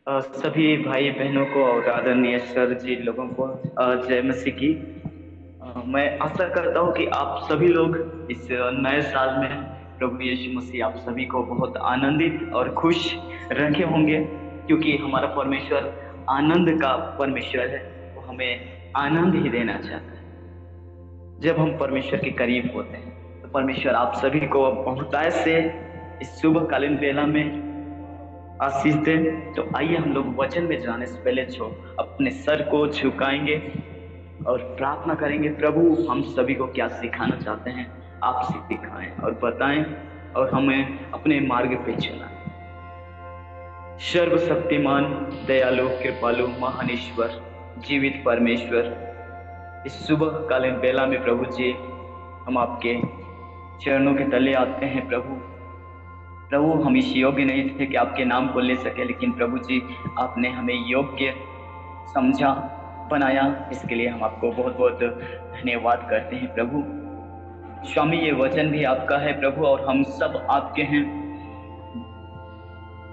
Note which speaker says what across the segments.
Speaker 1: सभी भाई बहनों को और आदरणीय सर जी लोगों को जय मसीह की। मैं आशा करता हूँ कि आप सभी लोग इस नए साल में प्रभु यीशु मसीह आप सभी को बहुत आनंदित और खुश रखे होंगे, क्योंकि हमारा परमेश्वर आनंद का परमेश्वर है। वो हमें आनंद ही देना चाहता है। जब हम परमेश्वर के करीब होते हैं तो परमेश्वर आप सभी को बहुतायत से इस शुभकालीन बेला में आशीष दे। तो आइए हम लोग वचन में जाने से पहले अपने सर को झुकाएंगे और प्रार्थना करेंगे। प्रभु हम सभी को क्या सिखाना चाहते हैं, आप सिखाएं और बताएं और हमें अपने मार्ग पे चलाएं। सर्वशक्तिमान, दयालु, कृपालु, महान ईश्वर, जीवित परमेश्वर, इस शुभकालीन बेला में प्रभु जी हम आपके चरणों के तले आते हैं। प्रभु हम इस योग्य नहीं थे कि आपके नाम को ले सके, लेकिन प्रभु जी आपने हमें योग्य समझा, बनाया। इसके लिए हम आपको बहुत बहुत धन्यवाद करते हैं। प्रभु स्वामी, ये वचन भी आपका है प्रभु, और हम सब आपके हैं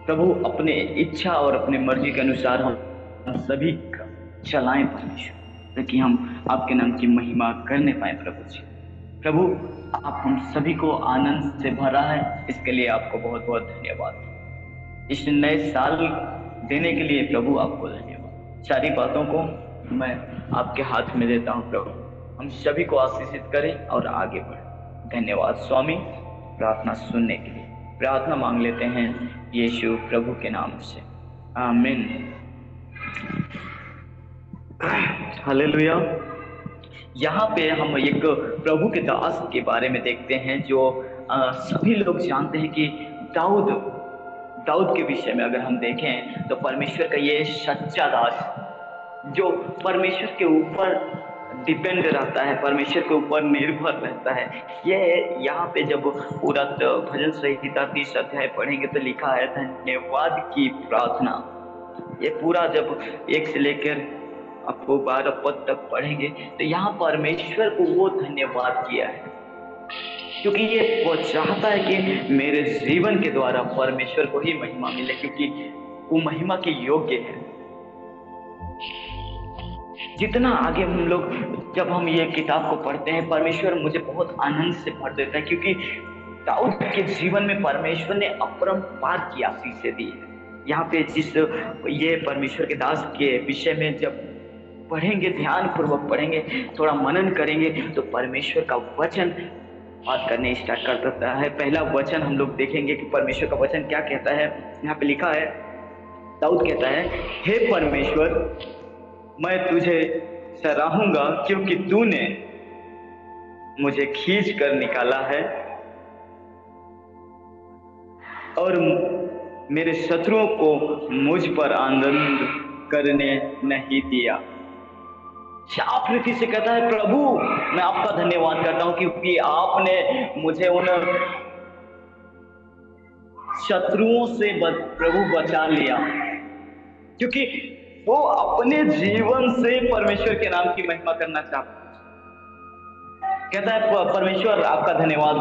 Speaker 1: प्रभु। अपने इच्छा और अपने मर्जी के अनुसार हम सभी का चलाएं परमेश्वर, ताकि हम आपके नाम की महिमा करने पाए। प्रभु आप हम सभी को आनंद से भरा है, इसके लिए आपको बहुत बहुत धन्यवाद। इस नए साल देने के लिए प्रभु आपको धन्यवाद। सारी बातों को मैं आपके हाथ में देता हूँ प्रभु, हम सभी को आशीषित करें और आगे बढ़ें। धन्यवाद स्वामी प्रार्थना सुनने के लिए। प्रार्थना मांग लेते हैं यीशु प्रभु के नाम से, आमीन। हालेलुया। यहाँ पे हम एक प्रभु के दास के बारे में देखते हैं जो सभी लोग जानते हैं कि दाऊद के विषय में अगर हम देखें तो परमेश्वर का ये सच्चा दास जो परमेश्वर के ऊपर डिपेंड रहता है, परमेश्वर के ऊपर निर्भर रहता है। ये यहाँ पे जब पूरा भजन संहिता 30 अध्याय पढ़ेंगे तो लिखा है धन्यवाद की प्रार्थना। ये पूरा जब 1 से लेकर आपको 12 पद तक पढ़ेंगे तो यहाँ परमेश्वर को वो धन्यवाद किया है, क्योंकि ये वो चाहता है कि मेरे जीवन के द्वारा परमेश्वर को ही महिमा मिले, क्योंकि वो महिमा के योग्य है। जितना आगे हम लोग जब हम ये किताब को पढ़ते हैं, परमेश्वर मुझे बहुत आनंद से भर देता है, क्योंकि दाऊद के जीवन में परमेश्वर ने अपरंपार की आशीष दी है। यहाँ पे जिस ये परमेश्वर के दास के विषय में जब पढ़ेंगे, ध्यान पूर्वक पढ़ेंगे, थोड़ा मनन करेंगे तो परमेश्वर का वचन बात करने स्टार्ट कर देता है। पहला वचन हम लोग देखेंगे कि परमेश्वर का वचन क्या कहता है। यहाँ पे लिखा है, दाऊद कहता है, हे परमेश्वर मैं तुझे सराहूंगा, क्योंकि तूने मुझे खींच कर निकाला है और मेरे शत्रुओं को मुझ पर आनंद करने नहीं दिया। साफ रीति से कहता है, प्रभु मैं आपका धन्यवाद करता हूं, क्योंकि आपने मुझे उन शत्रुओं से प्रभु बचा लिया, क्योंकthem वो अपने जीवन से परमेश्वर के नाम की महिमा करना चाहता है। कहता है परमेश्वर आपका धन्यवाद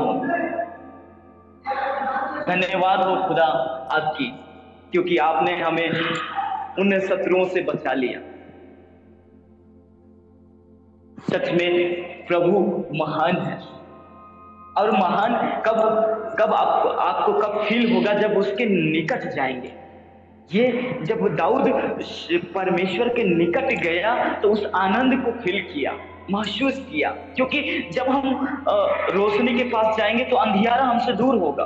Speaker 1: हो खुदा आपकी, क्योंकि आपने हमें उन शत्रुओं से बचा लिया। सच में प्रभु महान है, और महान कब आपको कब फील होगा, जब उसके निकट जाएंगे। ये जब दाऊद परमेश्वर के निकट गया तो उस आनंद को फील किया, महसूस किया, क्योंकि जब हम रोशनी के पास जाएंगे तो अंधियारा हमसे दूर होगा,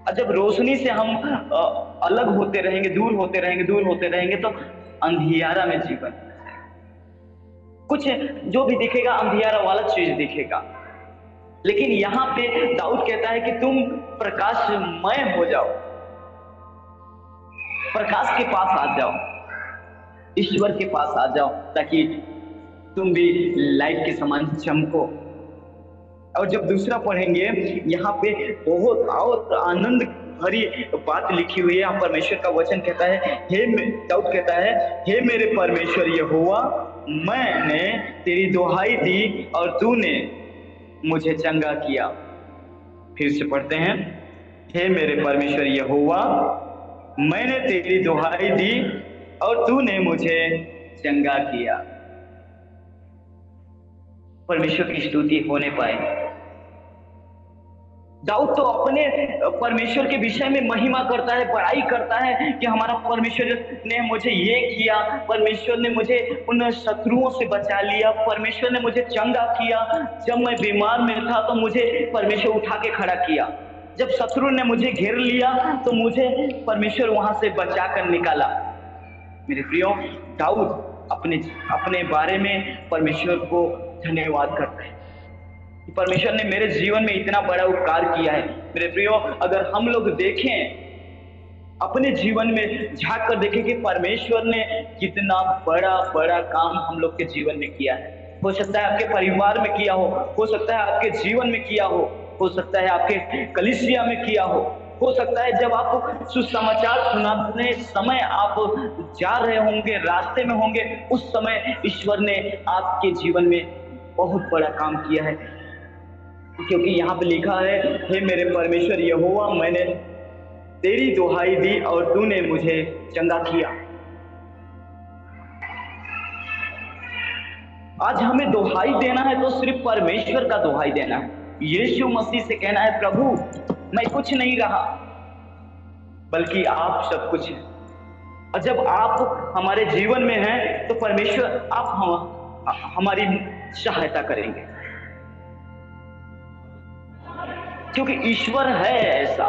Speaker 1: और जब रोशनी से हम अलग होते रहेंगे, दूर होते रहेंगे तो अंधियारा में जीवन, कुछ जो भी दिखेगा अंधियारा वाला चीज दिखेगा। लेकिन यहाँ पे दाऊद कहता है कि तुम प्रकाशमय हो जाओ, प्रकाश के पास आ जाओ, ईश्वर के पास आ जाओ, ताकि तुम भी लाइट के समान चमको। और जब दूसरा पढ़ेंगे, यहाँ पे बहुत और आनंद भरी बात लिखी हुई है। यहाँ परमेश्वर का वचन कहता है, दाऊद कहता है, हे मेरे परमेश्वर यहोवा, मैंने तेरी दुहाई दी और तूने मुझे चंगा किया। फिर से पढ़ते हैं, हे मेरे परमेश्वर यहोवा, मैंने तेरी दुहाई दी और तूने मुझे चंगा किया। परमेश्वर की स्तुति होने पाए। दाऊद तो अपने परमेश्वर के विषय में महिमा करता है, बड़ाई करता है कि हमारा परमेश्वर ने मुझे ये किया, परमेश्वर ने मुझे उन शत्रुओं से बचा लिया, परमेश्वर ने मुझे चंगा किया। जब मैं बीमार में था तो मुझे परमेश्वर उठा के खड़ा किया, जब शत्रु ने मुझे घेर लिया तो मुझे परमेश्वर वहां से बचा कर निकाला। मेरे प्रियो, दाऊद अपने अपने बारे में परमेश्वर को धन्यवाद करता है कि परमेश्वर ने मेरे जीवन में इतना बड़ा उपकार किया है। मेरे प्रियो, अगर हम लोग देखें, अपने जीवन में झांक कर देखें कि परमेश्वर ने कितना बड़ा बड़ा काम हम लोग के जीवन में किया है। हो सकता है आपके परिवार में किया हो सकता है आपके जीवन में किया हो सकता है आपके कलीसिया में किया हो सकता है जब आप सुसमाचार सुनाने समय आप जा रहे होंगे, रास्ते में होंगे, उस समय ईश्वर ने आपके जीवन में बहुत बड़ा काम किया है। क्योंकि यहाँ पे लिखा है, हे मेरे परमेश्वर यहोवा, मैंने तेरी दुहाई दी और तूने मुझे चंगा किया। आज हमें दुहाई देना है तो सिर्फ परमेश्वर का दुहाई देना है। यीशु मसीह से कहना है, प्रभु मैं कुछ नहीं रहा बल्कि आप सब कुछ हैं। और जब आप हमारे जीवन में हैं तो परमेश्वर आप हमारी सहायता करेंगे, क्योंकि ईश्वर है ऐसा,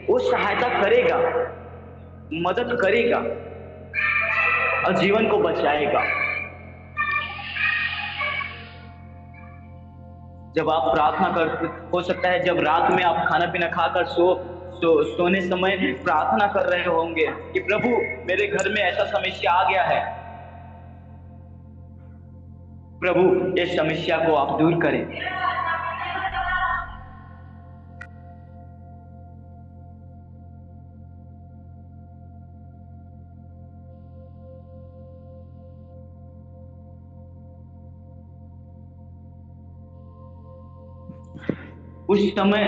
Speaker 1: वो सहायता करेगा, मदद करेगा और जीवन को बचाएगा। जब आप प्रार्थना करते, हो सकता है जब रात में आप खाना पीना खाकर सोने समय प्रार्थना कर रहे होंगे कि प्रभु मेरे घर में ऐसा समस्या आ गया है, प्रभु इस समस्या को आप दूर करें। उस समय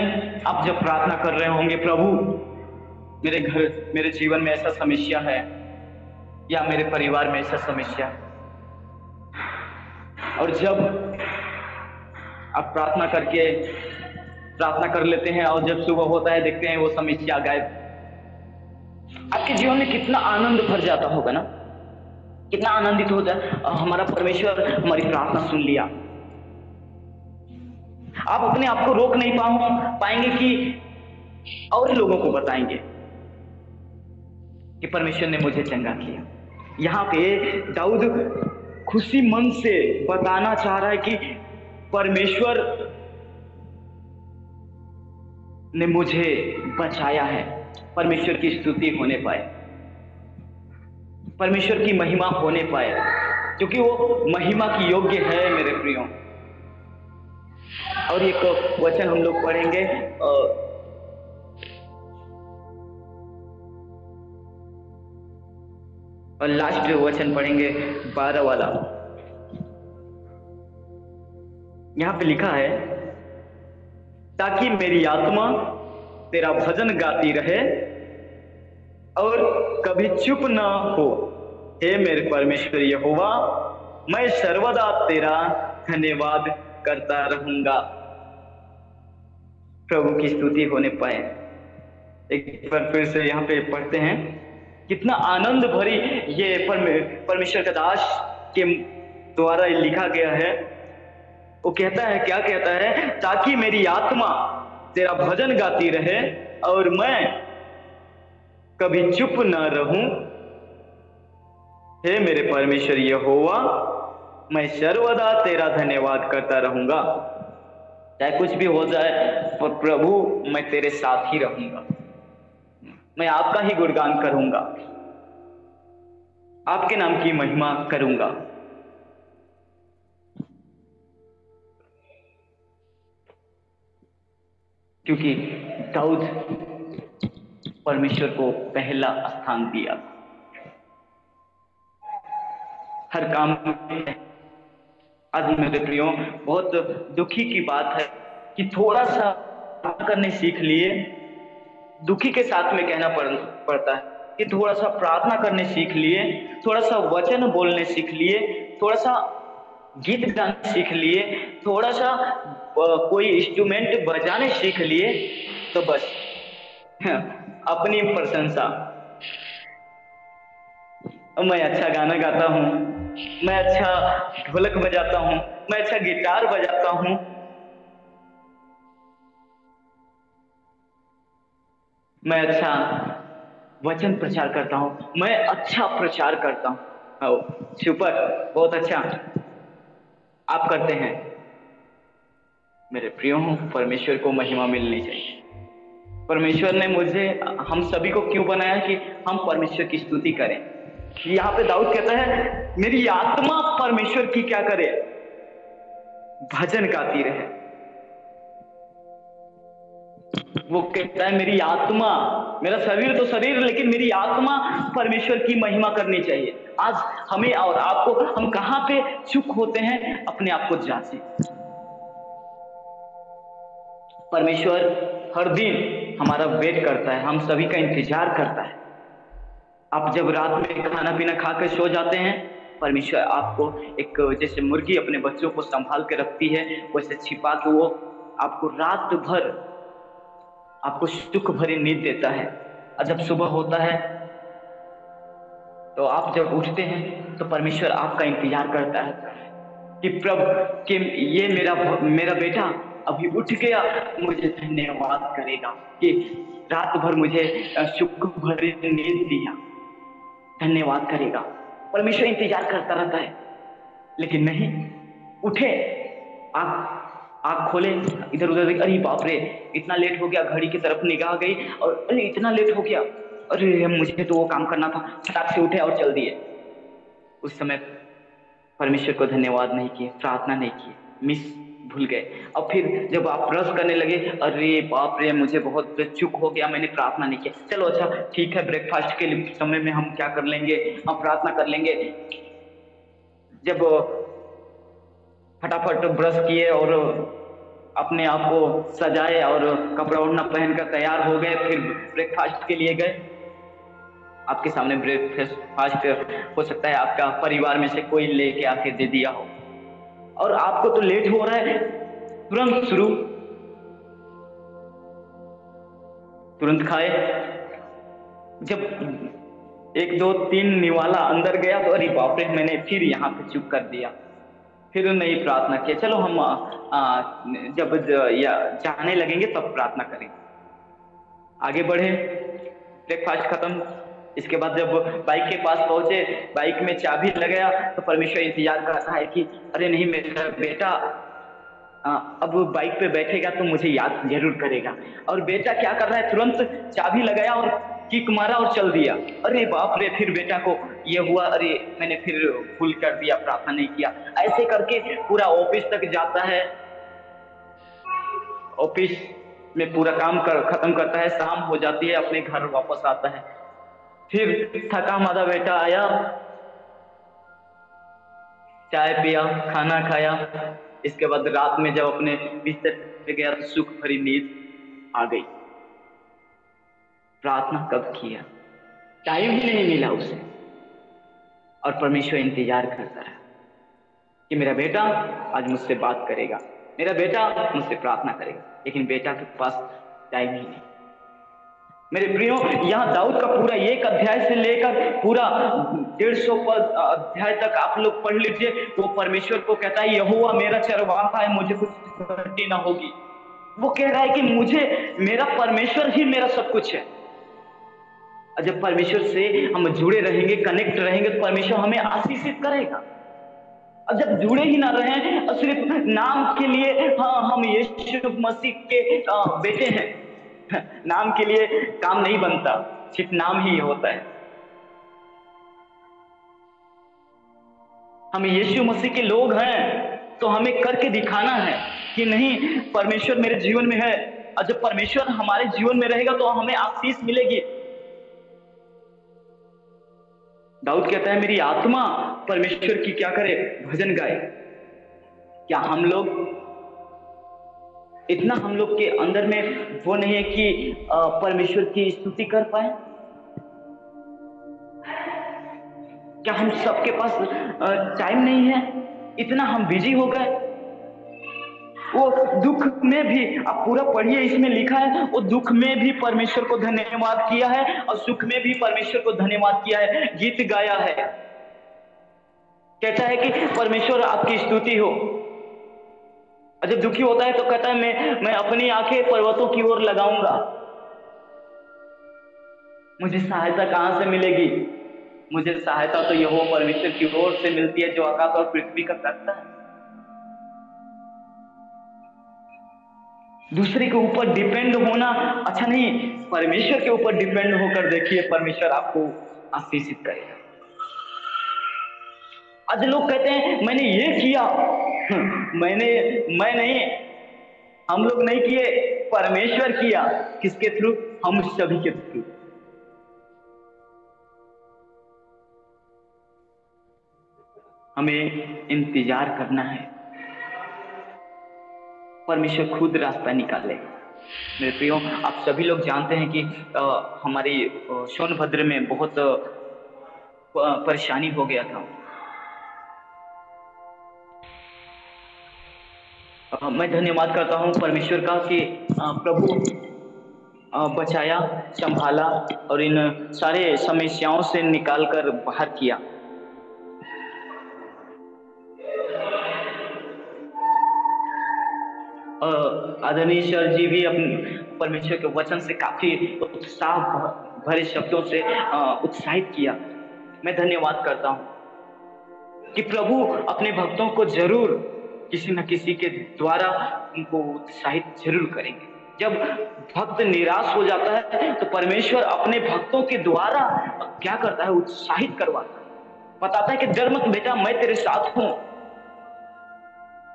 Speaker 1: आप जब प्रार्थना कर रहे होंगे, प्रभु मेरे जीवन में ऐसा समस्या है या मेरे परिवार में ऐसा समस्या है, और जब आप प्रार्थना कर लेते हैं और जब सुबह होता है देखते हैं वो समस्या गायब, आपके जीवन में कितना आनंद भर जाता होगा ना, कितना आनंदित होता है। हमारा परमेश्वर हमारी प्रार्थना सुन लिया। आप अपने आप को रोक नहीं पाएंगे कि और लोगों को बताएंगे कि परमेश्वर ने मुझे चंगा किया। यहाँ पे दाऊद खुशी मन से बताना चाह रहा है कि परमेश्वर ने मुझे बचाया है। परमेश्वर की स्तुति होने पाए, परमेश्वर की महिमा होने पाए, क्योंकि वो महिमा की योग्य है मेरे प्रियो। और एक वचन हम लोग पढ़ेंगे, और लास्ट वचन पढ़ेंगे 12 वाला। यहां पे लिखा है, ताकि मेरी आत्मा तेरा भजन गाती रहे और कभी चुप ना हो। हे मेरे परमेश्वर यहोवा, मैं सर्वदा तेरा धन्यवाद करता रहूंगा। प्रभु की स्तुति होने पाए। एक बार फिर से यहाँ पे पढ़ते हैं, कितना आनंद भरी ये परमेश्वर का दास के द्वारा लिखा गया है। वो कहता है, क्या कहता है, ताकि मेरी आत्मा तेरा भजन गाती रहे और मैं कभी चुप न रहूं। हे मेरे परमेश्वर यहोवा, मैं सर्वदा तेरा धन्यवाद करता रहूंगा। चाहे कुछ भी हो जाए, पर प्रभु मैं तेरे साथ ही रहूंगा, मैं आपका ही गुणगान करूंगा, आपके नाम की महिमा करूंगा। क्योंकि दाऊद परमेश्वर को पहला स्थान दिया हर काम में। आज मेरे प्रियो, बहुत दुखी की बात है कि थोड़ा सा करने सीख लिए, दुखी के साथ में कहना पड़ता है कि थोड़ा सा प्रार्थना करने सीख लिए, थोड़ा सा वचन बोलने सीख लिए, थोड़ा सा गीत गाने सीख लिए, थोड़ा सा कोई इंस्ट्रूमेंट बजाने सीख लिए, तो बस अपनी प्रशंसा, मैं अच्छा गाना गाता हूँ, मैं अच्छा ढोलक बजाता हूँ, मैं अच्छा गिटार बजाता हूँ, मैं अच्छा वचन प्रचार करता हूँ, मैं अच्छा प्रचार करता हूँ। सुपर, बहुत अच्छा आप करते हैं। मेरे प्रियो, परमेश्वर को महिमा मिलनी चाहिए। परमेश्वर ने मुझे, हम सभी को क्यों बनाया कि हम परमेश्वर की स्तुति करें। यहाँ पे दाऊद कहता है मेरी आत्मा परमेश्वर की क्या करे, भजन गाती रहे। वो कहता है मेरी आत्मा, मेरा शरीर तो शरीर, लेकिन मेरी आत्मा परमेश्वर की महिमा करनी चाहिए। आज हमें और आपको, हम कहाँ पे चूक होते हैं, अपने आप को जांचें। परमेश्वर हर दिन हमारा वेट करता है, हम सभी का इंतजार करता है। आप जब रात में खाना पीना खाकर सो जाते हैं, परमेश्वर आपको एक, जैसे मुर्गी अपने बच्चों को संभाल के रखती है, वैसे छिपा के वो आपको रात भर आपको सुख भरी नींद देता है। और जब सुबह होता है तो आप जब उठते हैं तो परमेश्वर आपका इंतजार करता है कि प्रभु, कि ये मेरा बेटा अभी उठ गया, मुझे धन्यवाद करेगा कि रात भर मुझे सुख भरी नींद दिया, धन्यवाद करेगा। परमेश्वर इंतजार करता रहता है। लेकिन नहीं, उठे, आँख खोले, इधर उधर देख, अरे बाप रे इतना लेट हो गया, घड़ी की तरफ निगाह गई और अरे इतना लेट हो गया, अरे मुझे तो वो काम करना था, फटाक से उठे और चल दिए। उस समय परमेश्वर को धन्यवाद नहीं किए, प्रार्थना नहीं किए, भूल गए। और फिर जब आप ब्रश करने लगे, अरे बाप रे मुझे बहुत चूक हो गया, मैंने प्रार्थना नहीं किया। चलो अच्छा ठीक है, ब्रेकफास्ट के समय में हम क्या कर लेंगे, हम प्रार्थना कर लेंगे। जब फटाफट ब्रश किए और अपने आप को सजाए और कपड़ा ओढ़ना पहनकर तैयार हो गए, फिर ब्रेकफास्ट के लिए गए। आपके सामने ब्रेकफास्ट हो सकता है आपका परिवार में से कोई लेके आके दे दिया हो, और आपको तो लेट हो रहा है, तुरंत शुरू, तुरंत खाए। जब 1 2 3 निवाला अंदर गया तो अरे बाप रे मैंने फिर यहाँ पे चुप कर दिया, फिर नहीं प्रार्थना किया। चलो हम जब जाने लगेंगे तब प्रार्थना करेंगे। आगे बढ़े, ब्रेकफास्ट खत्म। इसके बाद जब बाइक के पास पहुंचे, बाइक में चाबी लगाया तो परमेश्वर इंतजार करता है कि अरे नहीं मेरा बेटा अब बाइक पे बैठेगा तो मुझे याद जरूर करेगा। और बेटा क्या कर रहा है, तुरंत चाबी लगाया और किक मारा और चल दिया। अरे बाप रे, फिर बेटा को ये हुआ, अरे मैंने फिर भूल कर दिया, प्रार्थना नहीं किया। ऐसे करके पूरा ऑफिस तक जाता है, ऑफिस में पूरा काम खत्म करता है, शाम हो जाती है, अपने घर वापस आता है। फिर थका मादा बेटा आया, चाय पिया, खाना खाया। इसके बाद रात में जब अपने बिस्तर पे गया तो सुख भरी नींद आ गई। प्रार्थना कब किया, टाइम ही नहीं मिला उसे। और परमेश्वर इंतजार करता रहा कि मेरा बेटा आज मुझसे बात करेगा, मेरा बेटा मुझसे प्रार्थना करेगा, लेकिन बेटा के पास टाइम ही नहीं। मेरे प्रियो, यहाँ दाऊद का पूरा 1 अध्याय से लेकर पूरा 150 अध्याय तक आप लोग पढ़ लीजिए। वो परमेश्वर को कहता है यहोवा मेरा चरवाहा है, मुझे कुछ घटी ना होगी। वो कह रहा है कि मुझे मेरा परमेश्वर ही मेरा सब कुछ है। और जब परमेश्वर से हम जुड़े रहेंगे, कनेक्ट रहेंगे, तो परमेश्वर हमें आशीषित करेगा। और जब जुड़े ही ना रहें और सिर्फ नाम के लिए, हाँ हम यीशु मसीह के बेटे हैं, नाम के लिए काम नहीं बनता, सिर्फ नाम ही होता है। हम यीशु मसीह के लोग हैं तो हमें करके दिखाना है कि नहीं परमेश्वर मेरे जीवन में है। और जब परमेश्वर हमारे जीवन में रहेगा तो हमें आशीष मिलेगी। दाऊद कहता है मेरी आत्मा परमेश्वर की क्या करे, भजन गाए। क्या हम लोग इतना हम लोग के अंदर में वो नहीं है कि परमेश्वर की स्तुति कर पाए? क्या हम सबके पास टाइम नहीं है? इतना हम बिजी हो गए। वो दुख में भी, आप पूरा पढ़िए, इसमें लिखा है वो दुख में भी परमेश्वर को धन्यवाद किया है और सुख में भी परमेश्वर को धन्यवाद किया है, गीत गाया है। कहता है कि परमेश्वर आपकी स्तुति हो। और जब दुखी होता है तो कहता है मैं अपनी आंखें पर्वतों की ओर लगाऊंगा, मुझे सहायता कहां से मिलेगी? मुझे सहायता तो यहोवा परमेश्वर की ओर से मिलती है, जो आकाश और पृथ्वी का कर्ता है। दूसरे के ऊपर डिपेंड होना अच्छा नहीं, परमेश्वर के ऊपर डिपेंड होकर देखिए, परमेश्वर आपको आशीषित करेगा। आज लोग कहते हैं मैंने ये किया, मैं नहीं, हम लोग नहीं किए, परमेश्वर किया। किसके थ्रू? हम सभी के थ्रू। हमें इंतजार करना है, परमेश्वर खुद रास्ता निकाले। मेरे प्रियो, आप सभी लोग जानते हैं कि हमारी सोनभद्र में बहुत परेशानी हो गया था। मैं धन्यवाद करता हूं परमेश्वर का कि प्रभु बचाया, संभाला और इन सारे समस्याओं से निकालकर बाहर किया। आदरणीय सर जी भी अपने परमेश्वर के वचन से काफी उत्साह भरे शब्दों से उत्साहित किया। मैं धन्यवाद करता हूं कि प्रभु अपने भक्तों को जरूर किसी न किसी के द्वारा उनको उत्साहित जरूर करेंगे। जब भक्त निराश हो जाता है तो परमेश्वर अपने भक्तों के द्वारा क्या करता है? उत्साहित करवाता है, बताता है कि डर मत बेटा, मैं तेरे साथ हूं,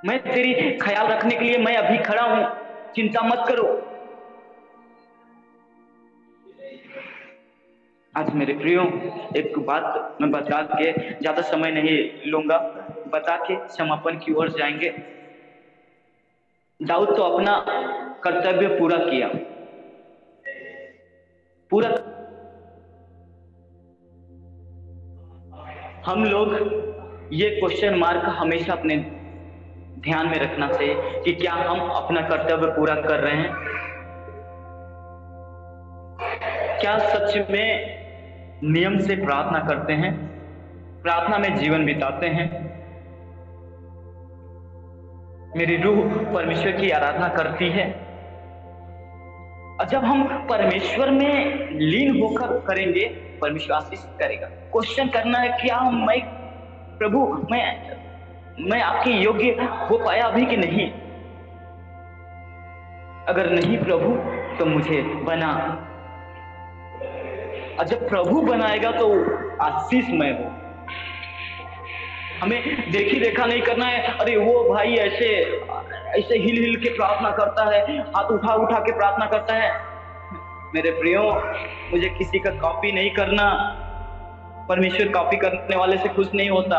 Speaker 1: मैं तेरी ख्याल रखने के लिए मैं अभी खड़ा हूं, चिंता मत करो। आज मेरे प्रियो, एक बात मैं बता के, ज्यादा समय नहीं लूंगा, बता के समापन की ओर जाएंगे। दाऊद तो अपना कर्तव्य पूरा किया, पूरा। हम लोग ये क्वेश्चन मार्क हमेशा अपने ध्यान में रखना चाहिए कि क्या हम अपना कर्तव्य पूरा कर रहे हैं? क्या सच में नियम से प्रार्थना करते हैं, प्रार्थना में जीवन बिताते हैं? मेरी रूह परमेश्वर की आराधना करती है। और जब हम परमेश्वर में लीन होकर करेंगे, परमेश्वर आशीष करेगा। क्वेश्चन करना है, क्या मैं प्रभु मैं आपके योग्य हो पाया अभी कि नहीं? अगर नहीं प्रभु तो मुझे बना। और जब प्रभु बनाएगा तो आशीषमय हो। हमें देखी देखा नहीं करना है, अरे वो भाई ऐसे ऐसे हिल हिल के प्रार्थना करता है, हाथ उठा उठा के प्रार्थना करता है। मेरे प्रियो, मुझे किसी का कॉपी नहीं करना। परमेश्वर कॉपी करने वाले से खुश नहीं होता।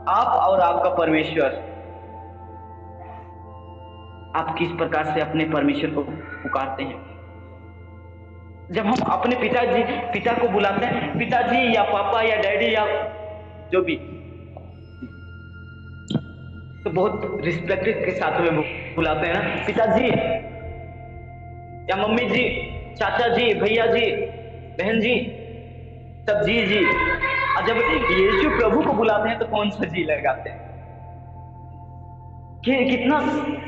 Speaker 1: आप और आपका परमेश्वर, आप किस प्रकार से अपने परमेश्वर को पुकारते हैं? जब हम अपने पिता को बुलाते हैं, पिताजी या पापा या डैडी या जो भी, तो बहुत रिस्पेक्ट के साथ में बुलाते हैं ना, पिताजी या मम्मी जी, चाचा जी, भैया जी, बहन जी, सब जी जी। और जब यीशु प्रभु को बुलाते हैं तो कौन सा जी लगाते हैं? कि कितना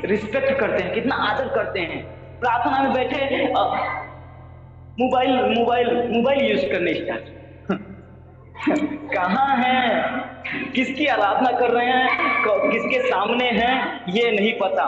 Speaker 1: रिस्पेक्ट करते हैं, कितना आदर करते हैं। प्रार्थना में बैठे मोबाइल यूज करने स्टार्ट। कहाँ हैं, किसकी आराधना कर रहे हैं, किसके सामने हैं, ये नहीं पता।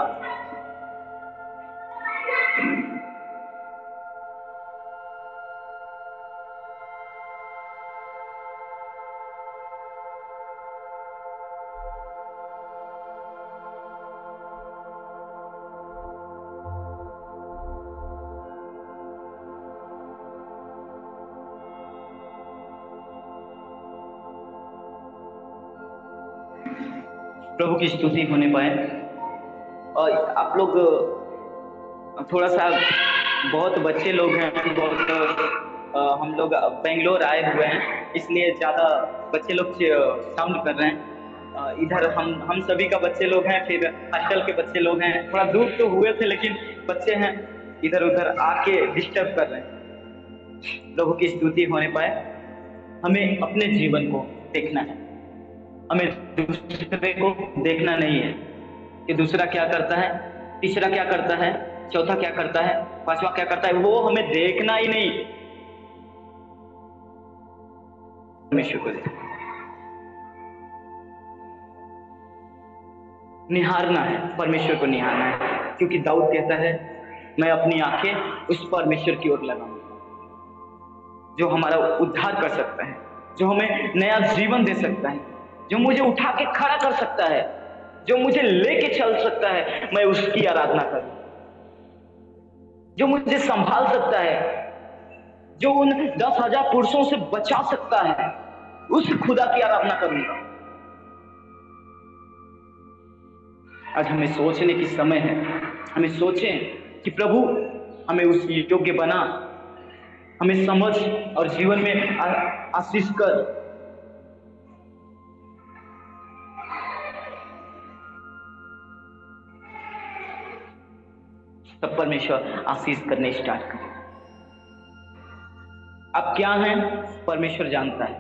Speaker 1: प्रभु की स्तुति होने पाए। आप लोग थोड़ा सा, बहुत बच्चे लोग हैं, बहुत हम लोग बेंगलोर आए हुए हैं, इसलिए ज़्यादा बच्चे लोग साउंड कर रहे हैं। इधर हम सभी का बच्चे लोग हैं, फिर हॉस्टल के बच्चे लोग हैं, थोड़ा दूर तो हुए थे लेकिन बच्चे हैं इधर उधर आके डिस्टर्ब कर रहे हैं। प्रभु की स्तुति होने पाए। हमें अपने जीवन को देखना है, हमें दूसरे को देखना नहीं है कि दूसरा क्या करता है, तीसरा क्या करता है, चौथा क्या करता है, पांचवा क्या करता है, वो हमें देखना ही नहीं। परमेश्वर को निहारना है, परमेश्वर को निहारना है, क्योंकि दाऊद कहता है मैं अपनी आंखें उस परमेश्वर की ओर लगाऊंगा जो हमारा उद्धार कर सकता है, जो हमें नया जीवन दे सकता है, जो मुझे उठा के खड़ा कर सकता है, जो मुझे लेके चल सकता है। मैं उसकी आराधना करूं, जो मुझे संभाल सकता है, जो उन 10,000 पुरुषों से बचा सकता है, उस खुदा की आराधना करूंगा। आज हमें सोचने की समय है, हमें सोचें कि प्रभु हमें उस योग्य बना, हमें समझ और जीवन में आशीष कर। तब परमेश्वर आशीष करने स्टार्ट करें। आप क्या हैं परमेश्वर जानता है।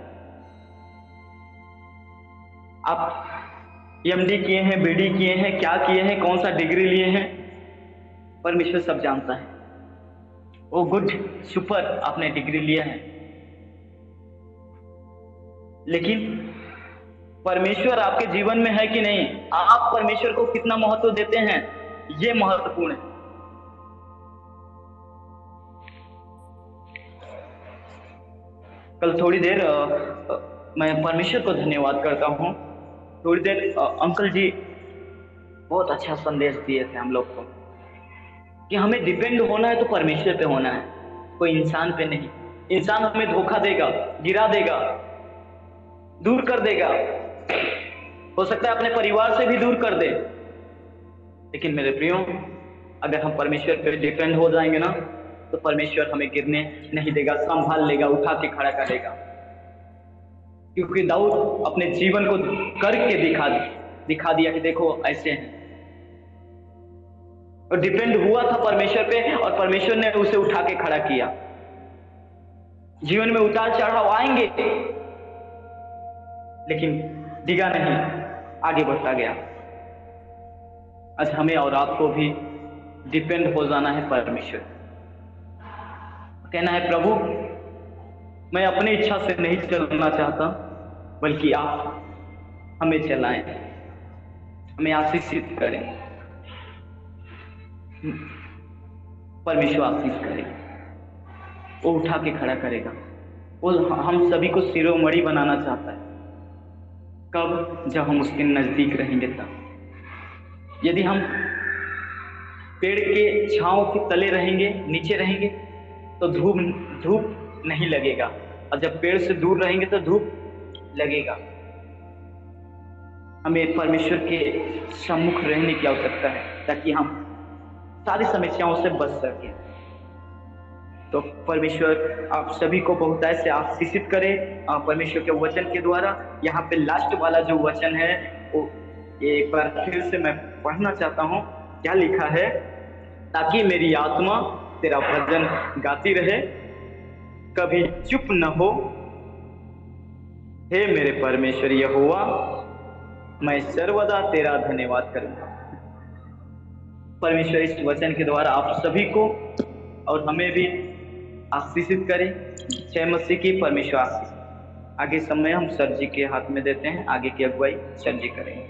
Speaker 1: आप एमडी किए हैं, बीडी किए हैं, क्या किए हैं, कौन सा डिग्री लिए हैं, परमेश्वर सब जानता है। ओ गुड, सुपर, आपने डिग्री लिया है, लेकिन परमेश्वर आपके जीवन में है कि नहीं, आप परमेश्वर को कितना महत्व देते हैं, ये महत्वपूर्ण है। कल थोड़ी देर मैं परमेश्वर को धन्यवाद करता हूँ। थोड़ी देर अंकल जी बहुत अच्छा संदेश दिए थे हम लोग को कि हमें डिपेंड होना है तो परमेश्वर पे होना है, कोई इंसान पे नहीं। इंसान हमें धोखा देगा, गिरा देगा, दूर कर देगा, हो सकता है अपने परिवार से भी दूर कर दे। लेकिन मेरे प्रियो, अगर हम परमेश्वर पे डिपेंड हो जाएंगे ना, तो परमेश्वर हमें गिरने नहीं देगा, संभाल लेगा, उठा के खड़ा करेगा। क्योंकि दाऊद अपने जीवन को करके दिखा दिया कि देखो ऐसे हैं, और डिपेंड हुआ था परमेश्वर पे, और परमेश्वर ने उसे उठा के खड़ा किया। जीवन में उतार चढ़ाव आएंगे, लेकिन डिगा नहीं, आगे बढ़ता गया। आज हमें और आपको भी डिपेंड हो जाना है परमेश्वर। कहना है प्रभु मैं अपनी इच्छा से नहीं चलना चाहता, बल्कि आप हमें चलाएं, हमें आशीषित करें। परमेश्वर आशीष करेगा, वो उठा के खड़ा करेगा, वो हम सभी को शिरोमणि बनाना चाहता है। कब? जब हम उसके नजदीक रहेंगे तब। यदि हम पेड़ के छांव के तले रहेंगे, नीचे रहेंगे, तो धूप नहीं लगेगा, और जब पेड़ से दूर रहेंगे तो धूप लगेगा। हमें परमेश्वर के सम्मुख रहने की आवश्यकता है, ताकि हम सारी समस्याओं से बच सके। तो परमेश्वर आप सभी को बहुताय से आशीषित करे परमेश्वर के वचन के द्वारा। यहाँ पे लास्ट वाला जो वचन है वो एक बार फिर से मैं पढ़ना चाहता हूँ। क्या लिखा है? ताकि मेरी आत्मा तेरा भजन गाती रहे, कभी चुप न हो। हे मेरे परमेश्वर यहोवा, मैं सर्वदा तेरा धन्यवाद करूंगा। परमेश्वर इस वचन के द्वारा आप सभी को और हमें भी आशीषित करें। जय मसीह की। परमेश्वर आशीष। आगे समय हम सर जी के हाथ में देते हैं, आगे की अगुवाई सर जी करेंगे।